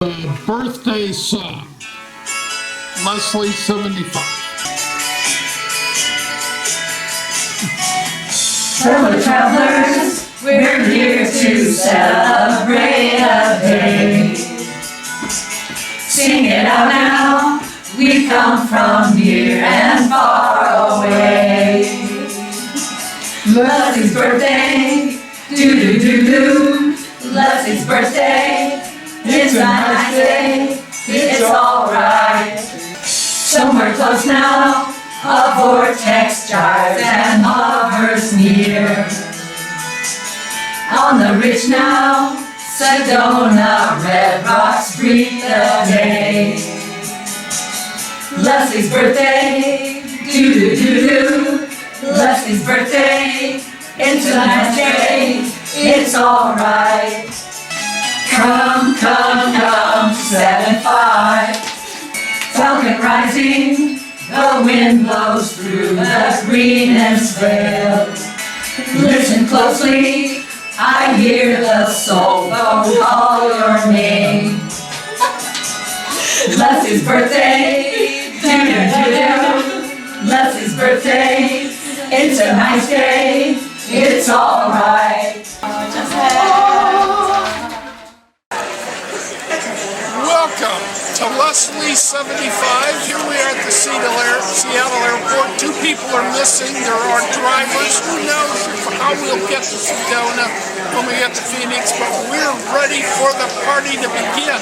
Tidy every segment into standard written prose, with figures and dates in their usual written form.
Birthday song. Leslie 75. Fellow travelers, we're here to celebrate a day. Sing it out now, we come from near and far away. Leslie's birthday, do-do-do-do. Leslie's birthday, it's a nice day, it's alright. Somewhere close now, a vortex gyres and hovers near. On the ridge now, Sedona red rocks greet the day. Leslie's birthday, do-do-do-do. Leslie's birthday, it's a nice day, it's alright. Come, come, come, 7-5. Falcon rising, the wind blows through the greenest vale. Listen closely, I hear the soul phone call your name. Leslie's birthday, do-do-do-do. Leslie's birthday, it's a nice day, it's alright. Welcome to Leslie 75. Here we are at the Seattle Airport. 2 people are missing. There are drivers. Who knows how we'll get to Sedona when we get to Phoenix, but we're ready for the party to begin.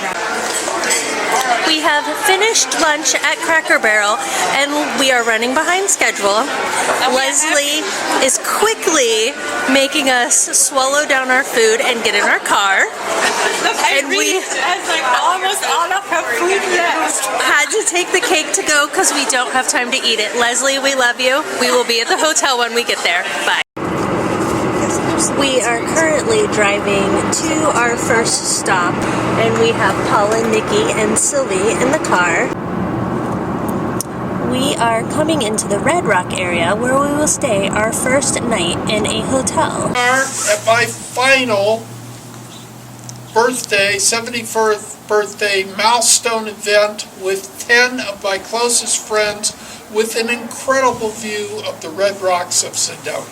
We have finished lunch at Cracker Barrel and we are running behind schedule. Leslie is quickly making us swallow down our food and get in our car. And we almost all of her food left. had to take the cake to go because we don't have time to eat it. Leslie, we love you. We will be at the hotel when we get there. Bye. We are currently driving to our first stop, and we have Paula, Nikki, and Sylvie in the car. We are coming into the Red Rock area where we will stay our first night in a hotel. At my final birthday, 71st birthday milestone event with 10 of my closest friends with an incredible view of the Red Rocks of Sedona.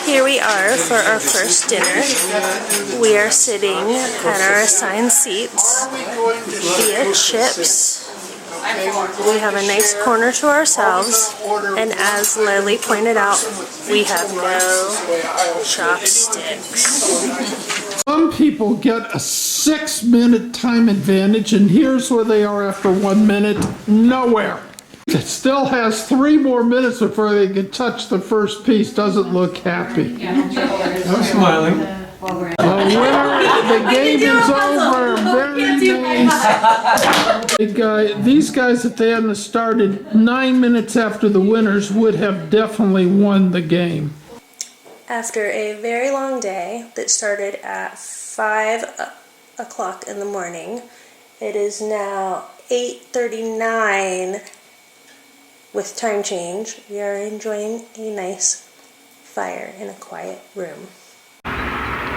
Here we are for our first dinner. We are sitting at our assigned seats via chips. We have a nice corner to ourselves, and as Lily pointed out, we have no chopsticks. Some people get a 6-minute time advantage, and here's where they are after 1 minute, nowhere. It still has 3 more minutes before they can touch the first piece. Doesn't look happy. I'm smiling. The game is over. Very nice. These guys, if they hadn't started 9 minutes after the winners, would have definitely won the game. After a very long day that started at 5 o'clock in the morning, it is now 8:39 with time change. We are enjoying a nice fire in a quiet room.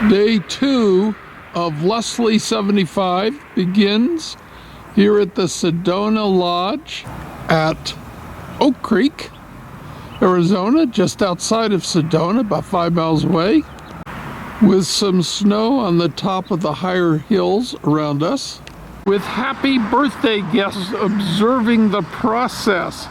Day 2 of Leslie 75 begins here at the Sedona Lodge at Oak Creek, Arizona, just outside of Sedona, about 5 miles away, with some snow on the top of the higher hills around us, with happy birthday guests observing the process.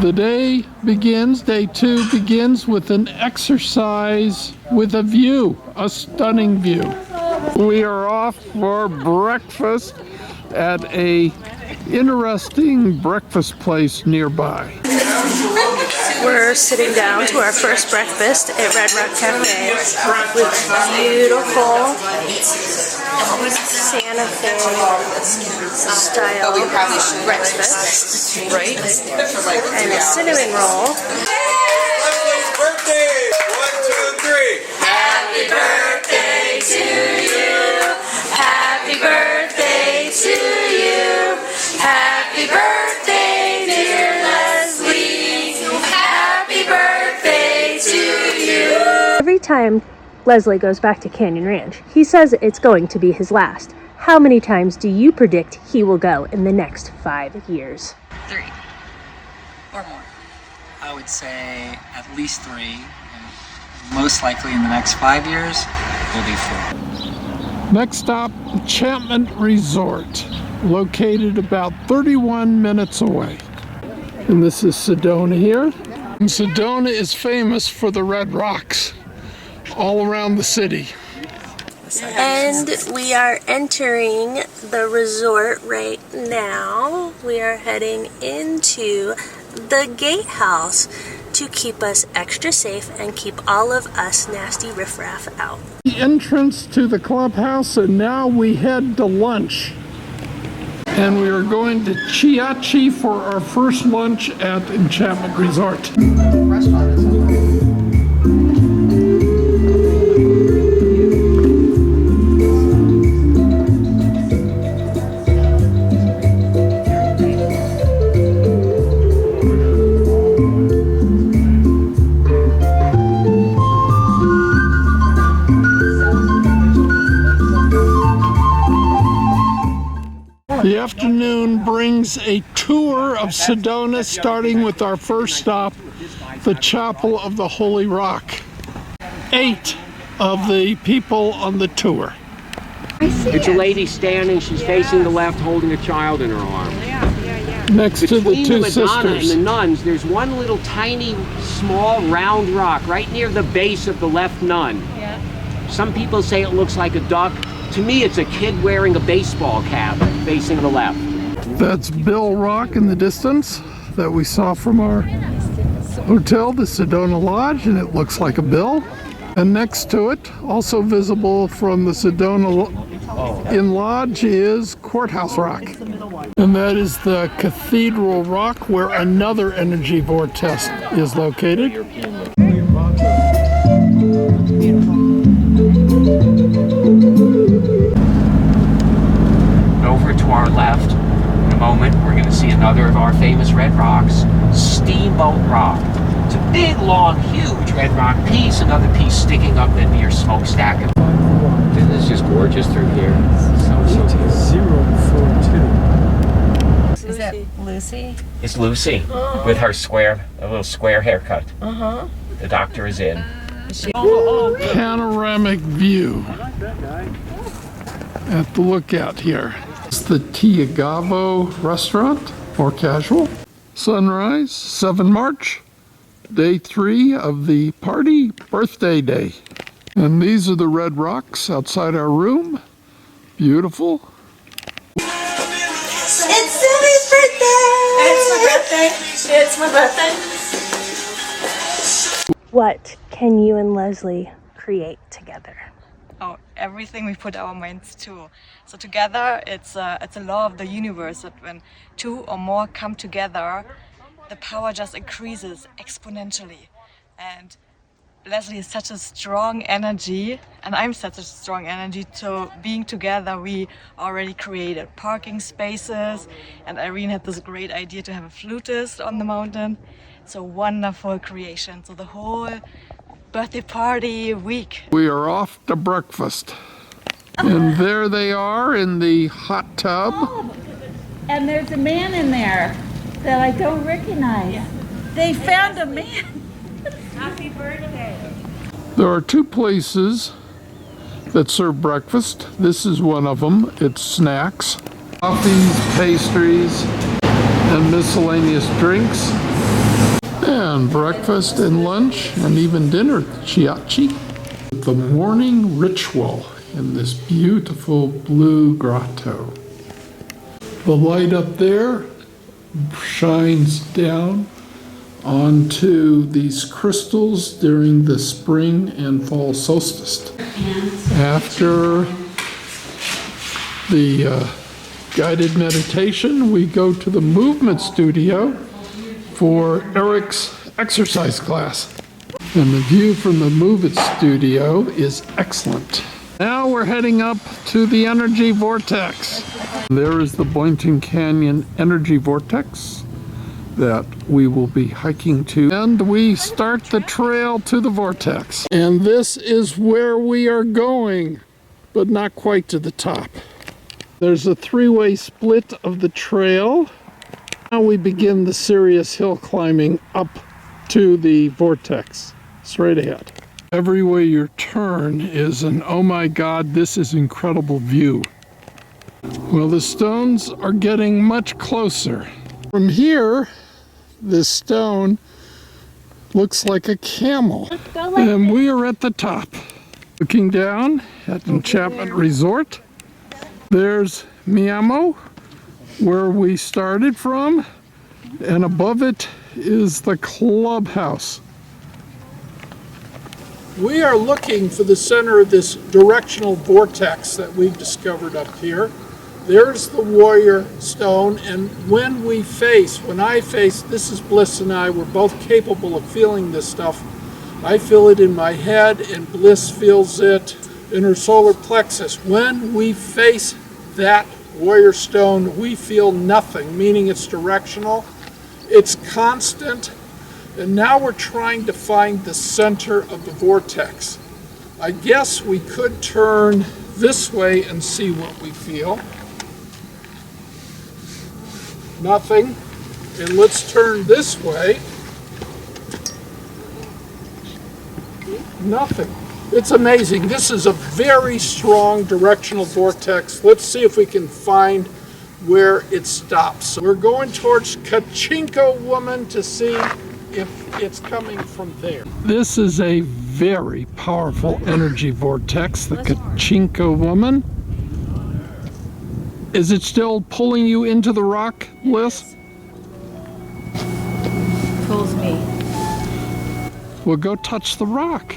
The day begins, day 2 begins with an exercise with a view, a stunning view. We are off for breakfast at a interesting breakfast place nearby. We're sitting down to our first breakfast at Red Rock Cafe with beautiful Santa Fe style breakfast, right? And a cinnamon roll. Leslie's birthday! 1, 2, 3. Happy birthday to you. Happy birthday to you. Happy birthday, dear Leslie. Happy birthday to you. Every time Leslie goes back to Canyon Ranch. He says it's going to be his last. How many times do you predict he will go in the next 5 years? 3 or more. I would say at least 3, and most likely in the next 5 years will be 4. Next stop, Enchantment Resort, located about 31 minutes away. And this is Sedona here. And Sedona is famous for the red rocks all around the city. And we are entering the resort right now. We are heading into the gatehouse to keep us extra safe and keep all of us nasty riffraff out. The entrance to the clubhouse, and now we head to lunch. And we are going to Chiachi for our first lunch at Enchantment Resort. The afternoon brings a tour of Sedona, starting with our first stop, the Chapel of the Holy Rock. 8 of the people on the tour. It's a lady standing, she's facing the left, holding a child in her arms. Next to the Between two the Madonna sisters. and the nuns, there's one little tiny, small, round rock right near the base of the left nun. Some people say it looks like a duck. To me, it's a kid wearing a baseball cap facing the left. That's Bill Rock in the distance that we saw from our hotel, the Sedona Lodge, and it looks like a bill. And next to it, also visible from the Sedona Inn Lodge, is Courthouse Rock. And that is the Cathedral Rock, where another energy vortex is located. Over to our left, in a moment, we're going to see another of our famous red rocks, Steamboat Rock. It's a big, long, huge red rock piece, another piece sticking up into your smokestack. Isn't this just gorgeous through here? So 042. Is that Lucy? It's Lucy with her a little square haircut. The doctor is in. Panoramic view at the lookout here. It's the Tiagavo restaurant, more casual. Sunrise, 7 March, day 3 of the party, birthday day. And these are the red rocks outside our room. Beautiful. It's Sylvie's birthday! It's my birthday. It's my birthday. What can you and Leslie create together? Oh, everything we put our minds to. So together, it's a law of the universe that when 2 or more come together, the power just increases exponentially. And Leslie is such a strong energy, and I'm such a strong energy, so being together we already created parking spaces, and Irene had this great idea to have a flutist on the mountain. It's a wonderful creation. So the whole birthday party week. We are off to breakfast. And there they are in the hot tub. And there's a man in there that I don't recognize. They found a man. Happy birthday. There are 2 places that serve breakfast. This is one of them. It's snacks, coffees, pastries, and miscellaneous drinks. And breakfast and lunch and even dinner, Chiachi. The morning ritual in this beautiful blue grotto. The light up there shines down onto these crystals during the spring and fall solstice. After the guided meditation, we go to the movement studio for Eric's exercise class. And the view from the movement studio is excellent. Now we're heading up to the Energy Vortex. There is the Boynton Canyon Energy Vortex. that we will be hiking to. And we start the trail to the vortex. And this is where we are going, but not quite to the top. There's a three-way split of the trail. Now we begin the serious hill climbing up to the vortex, straight ahead. Every way you turn is an oh my God, this is incredible view. Well, the stones are getting much closer. From here, this stone looks like a camel. And we are at the top. Looking down at Enchantment Resort, there's Miamo, where we started from, and above it is the clubhouse. We are looking for the center of this directional vortex that we've discovered up here. There's the warrior stone, and when I face, this is Bliss and I, we're both capable of feeling this stuff. I feel it in my head, and Bliss feels it in her solar plexus. When we face that warrior stone, we feel nothing, meaning it's directional, it's constant, and now we're trying to find the center of the vortex. I guess we could turn this way and see what we feel. Nothing. And let's turn this way. Nothing. It's amazing. This is a very strong directional vortex. Let's see if we can find where it stops. So we're going towards Kachina Woman to see if it's coming from there. This is a very powerful energy vortex, the Kachina Woman. Is it still pulling you into the rock, Bliss? Pulls me. Well, go touch the rock.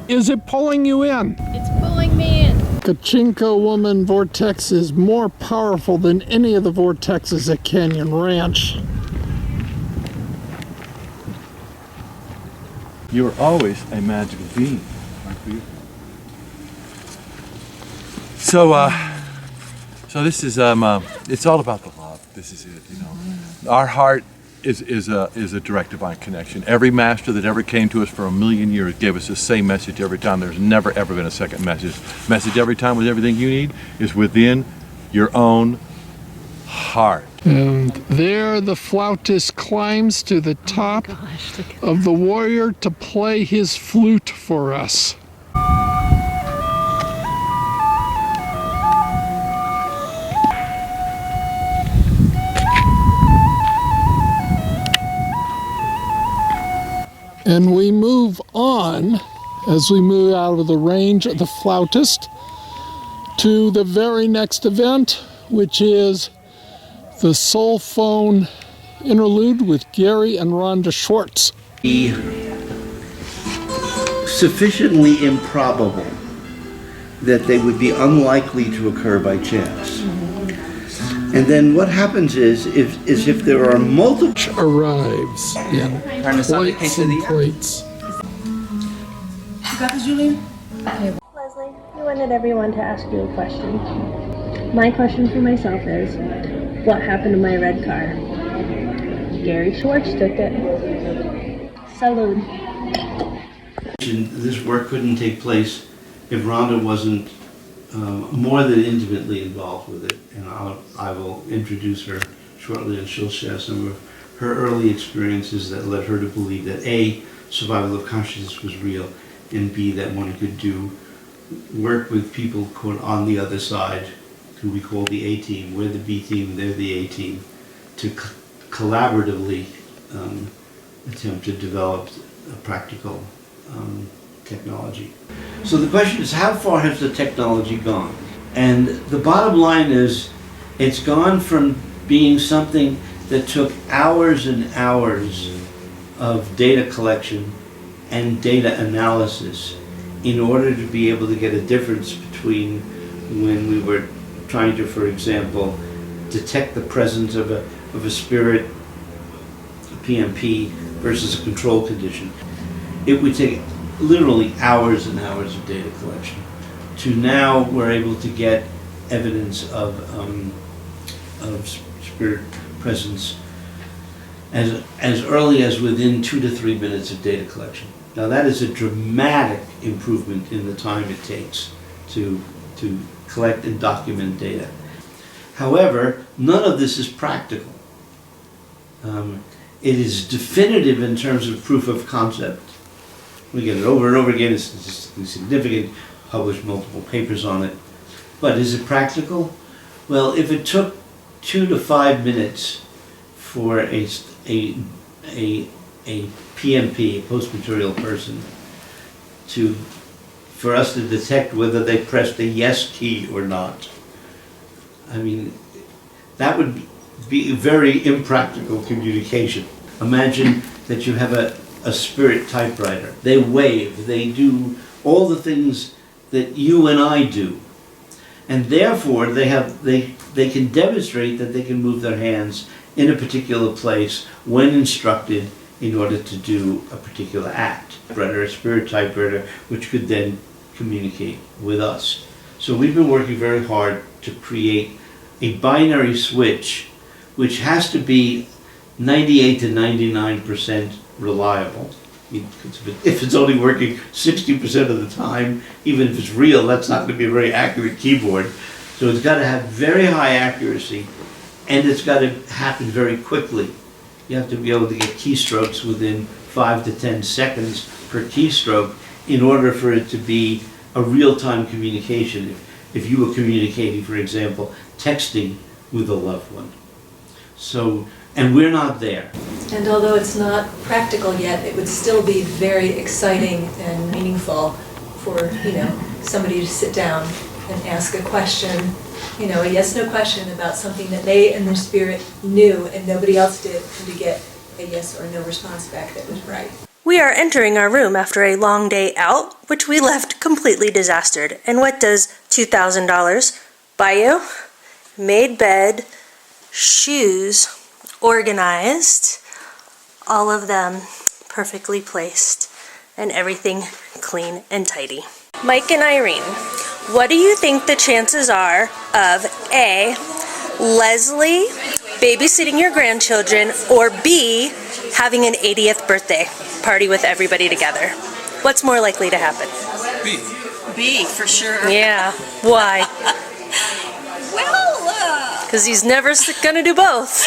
Is it pulling you in? It's pulling me in. Kachina Woman Vortex is more powerful than any of the vortexes at Canyon Ranch. You are always a magical being, aren't you? So this is it's all about the love. This is it, you know. Our heart is a direct divine connection. Every master that ever came to us for 1,000,000 years gave us the same message every time. There's never ever been a second message. Message every time with everything you need is within your own heart. And there the flautist climbs to the top of the warrior to play his flute for us. And we move on as we move out of the range of the flautist to the very next event, which is the soul phone interlude with Gary and Rhonda Schwartz. Sufficiently improbable that they would be unlikely to occur by chance. And then what happens is if there are multiple arrives in plates and plates. You got this, Julian? Leslie, you wanted everyone to ask you a question. My question for myself is, what happened to my red car? Gary Schwartz took it. Salute. This work couldn't take place if Rhonda wasn't more than intimately involved with it, and I will introduce her shortly, and she'll share some of her early experiences that led her to believe that A, survival of consciousness was real, and B, that one could do work with people quote on the other side, who we call the A team. We're the B team, they're the A team, to collaboratively attempt to develop a practical technology. So the question is, how far has the technology gone? And the bottom line is, it's gone from being something that took hours and hours of data collection and data analysis in order to be able to get a difference between when we were trying to, for example, detect the presence of a spirit, a PMP, versus a control condition. it would take literally hours and hours of data collection. To now, we're able to get evidence of spirit presence as early as within 2 to 3 minutes of data collection. Now that is a dramatic improvement in the time it takes to collect and document data. However, none of this is practical. It is definitive in terms of proof of concept. We get it over and over again, it's statistically significant, published multiple papers on it. But is it practical? Well, if it took 2 to 5 minutes for a PMP, a post-material person, for us to detect whether they pressed the yes key or not, I mean, that would be very impractical communication. Imagine that you have a spirit typewriter. They wave, they do all the things that you and I do. And therefore, they can demonstrate that they can move their hands in a particular place when instructed in order to do a particular act. A spirit typewriter, which could then communicate with us. So we've been working very hard to create a binary switch which has to be 98 to 99% reliable. If it's only working 60% of the time, even if it's real, that's not going to be a very accurate keyboard. So it's got to have very high accuracy, and it's got to happen very quickly. You have to be able to get keystrokes within 5 to 10 seconds per keystroke in order for it to be a real-time communication. If you were communicating, for example, texting with a loved one. So, and we're not there. And although it's not practical yet, it would still be very exciting and meaningful for, somebody to sit down and ask a question, a yes/no question about something that they and their spirit knew and nobody else did, and to get a yes or no response back that was right. We are entering our room after a long day out, which we left completely disastered. And what does $2,000 buy you? Made bed, shoes, organized, all of them perfectly placed, and everything clean and tidy. Mike and Irene, what do you think the chances are of A, Leslie babysitting your grandchildren, or B, having an 80th birthday party with everybody together? What's more likely to happen? B. B, for sure. Yeah. Why? Well, Because he's never gonna do both.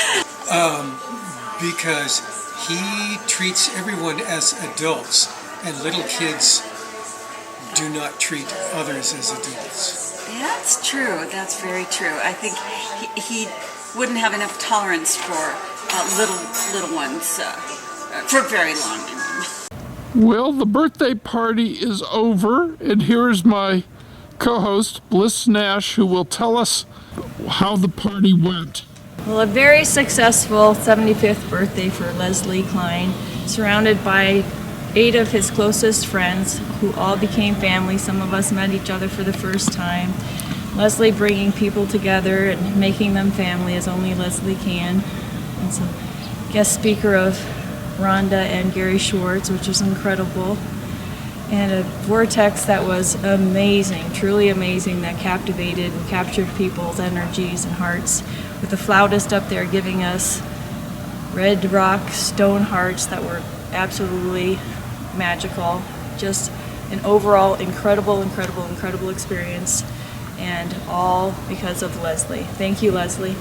Because he treats everyone as adults, and little kids do not treat others as adults. that's true. That's very true. I think he wouldn't have enough tolerance for little ones for very long. Well, the birthday party is over, and here's my co-host, Bliss Nash, who will tell us how the party went. Well, a very successful 75th birthday for Leslie Klein, surrounded by 8 of his closest friends who all became family. Some of us met each other for the first time. Leslie bringing people together and making them family as only Leslie can. And so, guest speaker of Rhonda and Gary Schwartz, which was incredible. And a vortex that was amazing, truly amazing, that captivated and captured people's energies and hearts, with the flautist up there giving us red rock stone hearts that were absolutely magical. Just an overall incredible experience, and all because of Leslie. Thank you, Leslie.